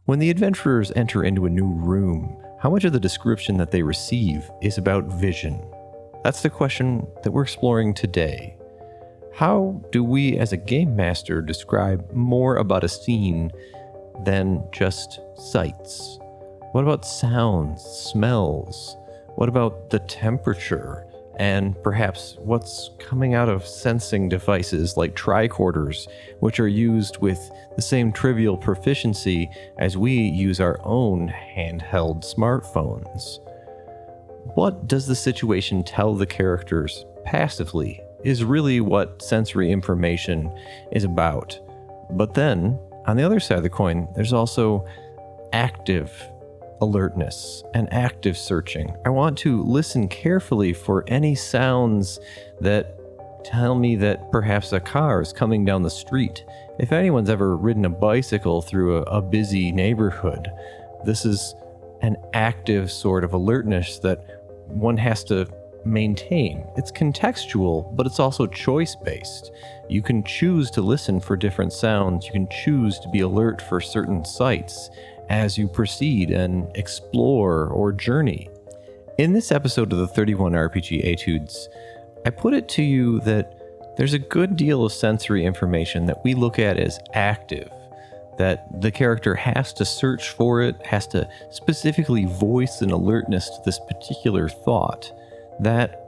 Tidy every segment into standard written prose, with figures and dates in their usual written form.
When the adventurers enter into a new room, how much of the description that they receive is about vision? That's the question that we're exploring today. How do we as a game master describe more about a scene than just sights? What about sounds, smells? What about the temperature? And perhaps what's coming out of sensing devices like tricorders, which are used with the same trivial proficiency as we use our own handheld smartphones. What does the situation tell the characters passively is really what sensory information is about. But then, on the other side of the coin, there's also active alertness and active searching. I want to listen carefully for any sounds that tell me that perhaps a car is coming down the street. If anyone's ever ridden a bicycle through a busy neighborhood, this is an active sort of alertness that one has to maintain. It's contextual, but it's also choice-based. You can choose to listen for different sounds. You can choose to be alert for certain sights as you proceed and explore or journey. In this episode of the 31 RPG Etudes, I put it to you that there's a good deal of sensory information that we look at as active, that the character has to search for it, has to specifically voice an alertness to this particular thought, that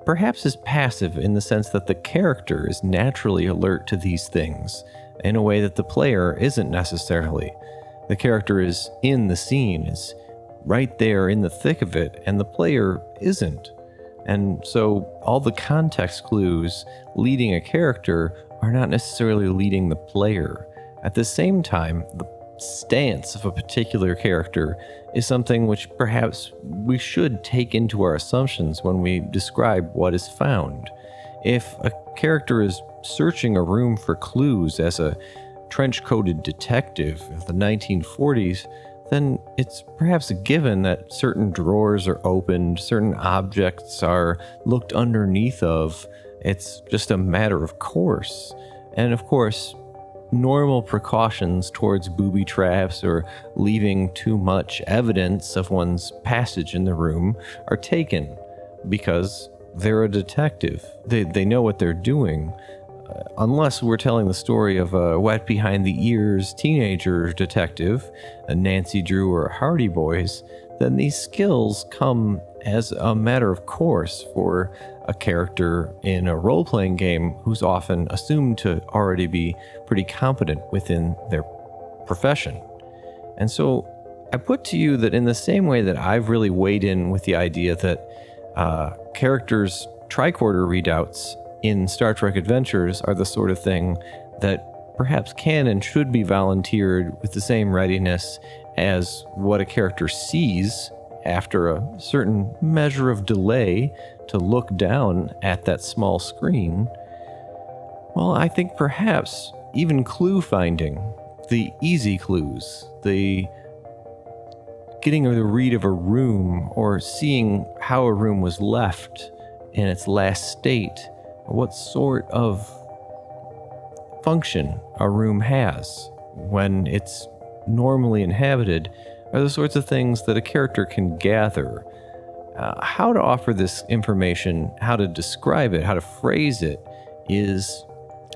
perhaps is passive in the sense that the character is naturally alert to these things in a way that the player isn't necessarily. The character is in the scene, is right there in the thick of it, and the player isn't. And so all the context clues leading a character are not necessarily leading the player. At the same time, the stance of a particular character is something which perhaps we should take into our assumptions when we describe what is found. If a character is searching a room for clues as a trench-coated detective of the 1940s, then it's perhaps a given that certain drawers are opened, certain objects are looked underneath of. It's just a matter of course. And of course, normal precautions towards booby traps or leaving too much evidence of one's passage in the room are taken because they're a detective. They know what they're doing. Unless we're telling the story of a wet behind the ears teenager detective, a Nancy Drew or Hardy Boys, then these skills come as a matter of course for a character in a role-playing game who's often assumed to already be pretty competent within their profession. And so I put to you that in the same way that I've really weighed in with the idea that characters' tricorder readouts in Star Trek Adventures are the sort of thing that perhaps can and should be volunteered with the same readiness as what a character sees after a certain measure of delay to look down at that small screen. Well, I think perhaps even clue finding, the easy clues, the getting the read of a room or seeing how a room was left in its last state, what sort of function a room has when it's normally inhabited, are the sorts of things that a character can gather. How to offer this information, how to describe it, how to phrase it is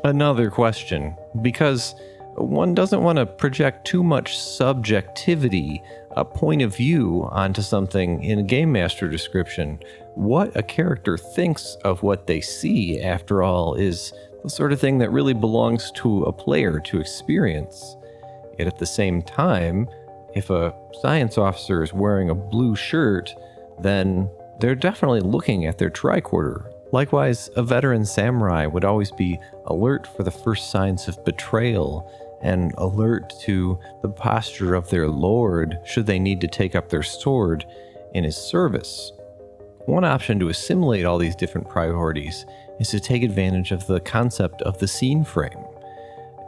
another question, because one doesn't want to project too much subjectivity, a point of view onto something in a game master description. What a character thinks of what they see, after all, is the sort of thing that really belongs to a player to experience. Yet at the same time, if a science officer is wearing a blue shirt, then they're definitely looking at their tricorder. Likewise, a veteran samurai would always be alert for the first signs of betrayal and alert to the posture of their lord should they need to take up their sword in his service. One option to assimilate all these different priorities is to take advantage of the concept of the scene frame.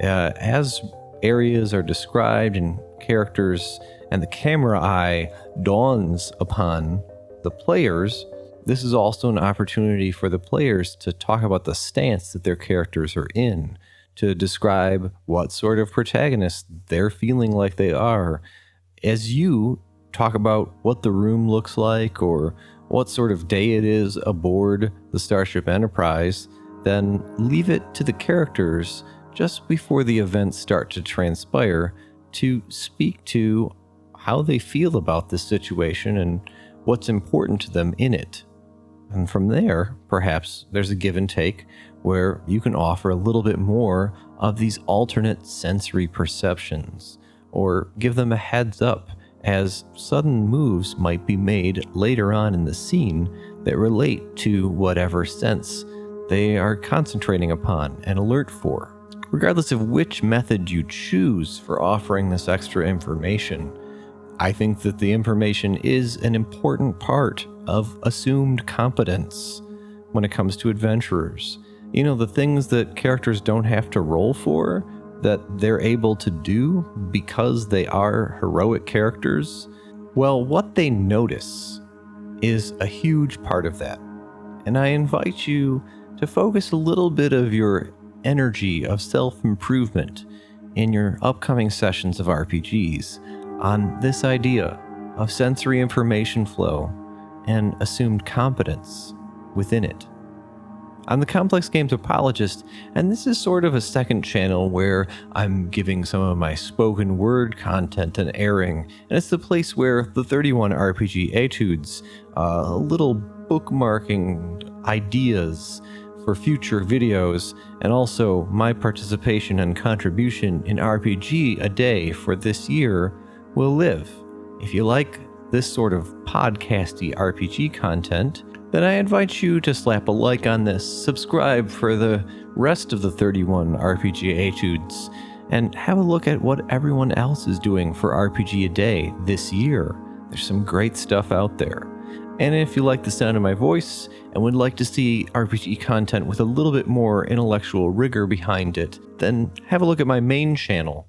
As areas are described and characters and the camera eye dawns upon the players, this is also an opportunity for the players to talk about the stance that their characters are in, to describe what sort of protagonist they're feeling like they are. As you talk about what the room looks like or what sort of day it is aboard the Starship Enterprise, then leave it to the characters just before the events start to transpire to speak to how they feel about this situation and what's important to them in it. And from there, perhaps there's a give and take where you can offer a little bit more of these alternate sensory perceptions, or give them a heads up as sudden moves might be made later on in the scene that relate to whatever sense they are concentrating upon and alert for. Regardless of which method you choose for offering this extra information, I think that the information is an important part of assumed competence when it comes to adventurers. The things that characters don't have to roll for, that they're able to do because they are heroic characters, well, what they notice is a huge part of that. And I invite you to focus a little bit of your energy of self-improvement in your upcoming sessions of RPGs on this idea of sensory information flow and assumed competence within it. I'm the Complex Games Apologist, and this is sort of a second channel where I'm giving some of my spoken word content an airing, and it's the place where the 31 RPG Etudes, little bookmarking ideas for future videos, and also my participation and contribution in RPG a day for this year will live. If you like this sort of podcasty RPG content, then I invite you to slap a like on this, subscribe for the rest of the 31 RPG Etudes, and have a look at what everyone else is doing for RPG a day this year. There's some great stuff out there. And if you like the sound of my voice and would like to see RPG content with a little bit more intellectual rigor behind it, then have a look at my main channel,